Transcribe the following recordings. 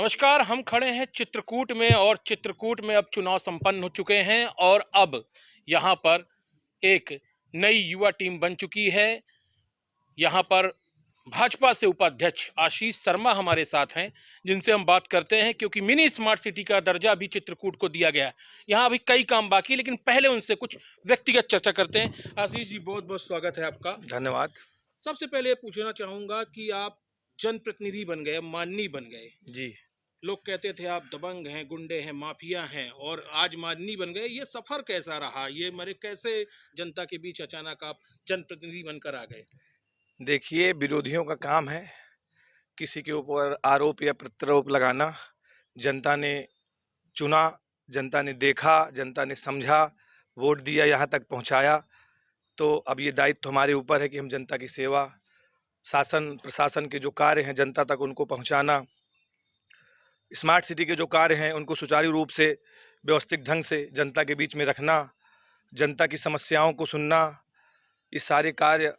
नमस्कार। हम खड़े हैं चित्रकूट में और चित्रकूट में अब चुनाव संपन्न हो चुके हैं और अब यहाँ पर एक नई युवा टीम बन चुकी है। यहाँ पर भाजपा से उपाध्यक्ष आशीष शर्मा हमारे साथ हैं, जिनसे हम बात करते हैं क्योंकि मिनी स्मार्ट सिटी का दर्जा भी चित्रकूट को दिया गया है। यहाँ अभी कई काम बाकी है, लेकिन पहले उनसे कुछ व्यक्तिगत चर्चा करते हैं। आशीष जी, बहुत बहुत स्वागत है आपका। धन्यवाद। सबसे पहले पूछना चाहूंगा कि आप जनप्रतिनिधि बन गए, माननीय बन गए। जी। लोग कहते थे आप दबंग हैं, गुंडे हैं, माफिया हैं, और आज माननीय बन गए। ये सफर कैसा रहा? ये मेरे कैसे जनता के बीच अचानक आप जनप्रतिनिधि बनकर आ गए? देखिए, विरोधियों का काम है किसी के ऊपर आरोप या प्रत्यारोप लगाना। जनता ने चुना, जनता ने देखा, जनता ने समझा, वोट दिया, यहाँ तक पहुँचाया। तो अब ये दायित्व हमारे ऊपर है कि हम जनता की सेवा, शासन प्रशासन के जो कार्य हैं जनता तक उनको पहुँचाना, स्मार्ट सिटी के जो कार्य हैं उनको सुचारू रूप से व्यवस्थित ढंग से जनता के बीच में रखना, जनता की समस्याओं को सुनना, ये सारे कार्य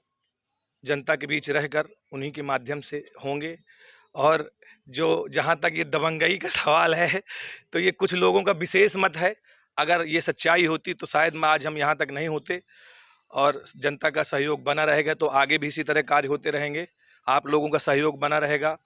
जनता के बीच रहकर उन्हीं के माध्यम से होंगे। और जो जहाँ तक ये दबंगई का सवाल है, तो ये कुछ लोगों का विशेष मत है। अगर ये सच्चाई होती तो शायद मैं आज हम यहाँ तक नहीं होते, और जनता का सहयोग बना रहेगा तो आगे भी इसी तरह कार्य होते रहेंगे। आप लोगों का सहयोग बना रहेगा।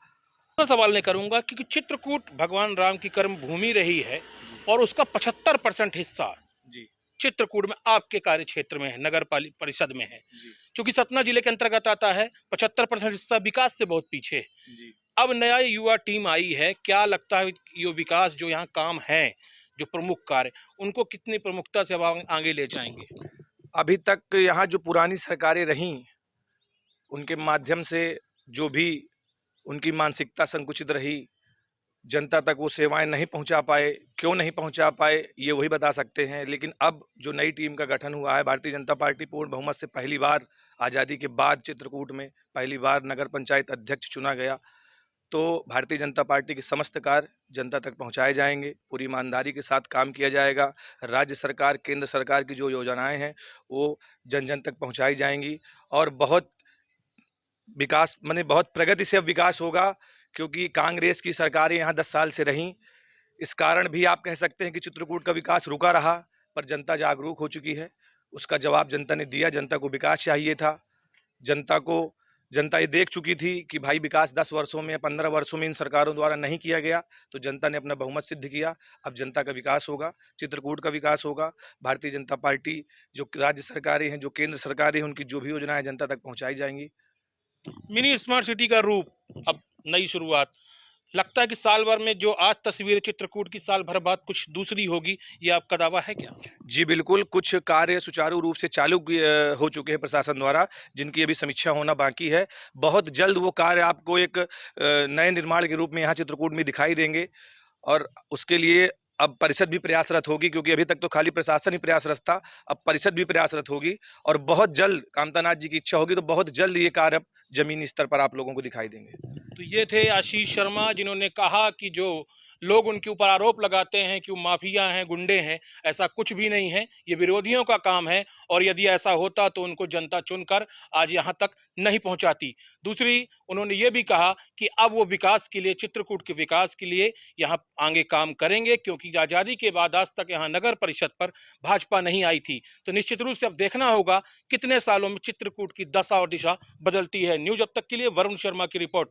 मैं सवाल नहीं करूंगा क्योंकि चित्रकूट भगवान राम की कर्म भूमि रही है और उसका 75% हिस्सा जी। चित्रकूट में आपके कार्य क्षेत्र में है, नगर परिषद में है। जी। क्योंकि सतना जिले के अंतर्गत आता है, 75% हिस्सा विकास से बहुत पीछे है। जी। अब नया युवा टीम आई है, क्या लगता है ये विकास जो यहाँ काम है, जो प्रमुख कार्य, उनको कितनी प्रमुखता से अब आगे ले जाएंगे? अभी तक यहाँ जो पुरानी सरकारें रहीं, उनके माध्यम से जो भी उनकी मानसिकता संकुचित रही, जनता तक वो सेवाएं नहीं पहुंचा पाए। क्यों नहीं पहुंचा पाए ये वही बता सकते हैं। लेकिन अब जो नई टीम का गठन हुआ है, भारतीय जनता पार्टी पूर्ण बहुमत से पहली बार आज़ादी के बाद चित्रकूट में पहली बार नगर पंचायत अध्यक्ष चुना गया। तो भारतीय जनता पार्टी के समस्त कार्य जनता तक पहुंचाए जाएंगे, पूरी ईमानदारी के साथ काम किया जाएगा। राज्य सरकार, केंद्र सरकार की जो योजनाएं हैं वो जन जन तक पहुंचाई जाएंगी, और बहुत विकास माने बहुत प्रगति से अब विकास होगा। क्योंकि कांग्रेस की सरकारें यहाँ 10 साल से रहीं, इस कारण भी आप कह सकते हैं कि चित्रकूट का विकास रुका रहा। पर जनता जागरूक हो चुकी है, उसका जवाब जनता ने दिया। जनता को विकास चाहिए था, जनता ये देख चुकी थी कि भाई विकास 10 वर्षों में या 15 वर्षों में इन सरकारों द्वारा नहीं किया गया। तो जनता ने अपना बहुमत सिद्ध किया। अब जनता का विकास होगा, चित्रकूट का विकास होगा। भारतीय जनता पार्टी, जो राज्य सरकारें हैं, जो केंद्र सरकारें हैं, उनकी जो भी योजनाएं जनता तक पहुंचाई जाएंगी। मिनी स्मार्ट सिटी का रूप, अब नई शुरुआत, लगता है कि साल भर में जो आज तस्वीर चित्रकूट की, साल भर बाद कुछ दूसरी होगी, ये आपका दावा है क्या? जी बिल्कुल, कुछ कार्य सुचारू रूप से चालू हो चुके हैं प्रशासन द्वारा, जिनकी अभी समीक्षा होना बाकी है। बहुत जल्द वो कार्य आपको एक नए निर्माण के रूप में यहाँ चित्रकूट में दिखाई देंगे। और उसके लिए अब परिषद भी प्रयासरत होगी, क्योंकि अभी तक तो खाली प्रशासन ही प्रयासरत था। अब परिषद भी प्रयासरत होगी, और बहुत जल्द कामतानाथ जी की इच्छा होगी तो बहुत जल्द ये कार्य अब जमीनी स्तर पर आप लोगों को दिखाई देंगे। तो ये थे आशीष शर्मा, जिन्होंने कहा कि जो लोग उनके ऊपर आरोप लगाते हैं कि वो माफिया हैं, गुंडे हैं, ऐसा कुछ भी नहीं है। ये विरोधियों का काम है, और यदि ऐसा होता तो उनको जनता चुनकर आज यहाँ तक नहीं पहुँचाती। दूसरी, उन्होंने ये भी कहा कि अब वो विकास के लिए, चित्रकूट के विकास के लिए यहाँ आगे काम करेंगे, क्योंकि आज़ादी के बाद आज तक यहाँ नगर परिषद पर भाजपा नहीं आई थी। तो निश्चित रूप से अब देखना होगा कितने सालों में चित्रकूट की दशा और दिशा बदलती है। न्यूज़ अब तक के लिए वरुण शर्मा की रिपोर्ट।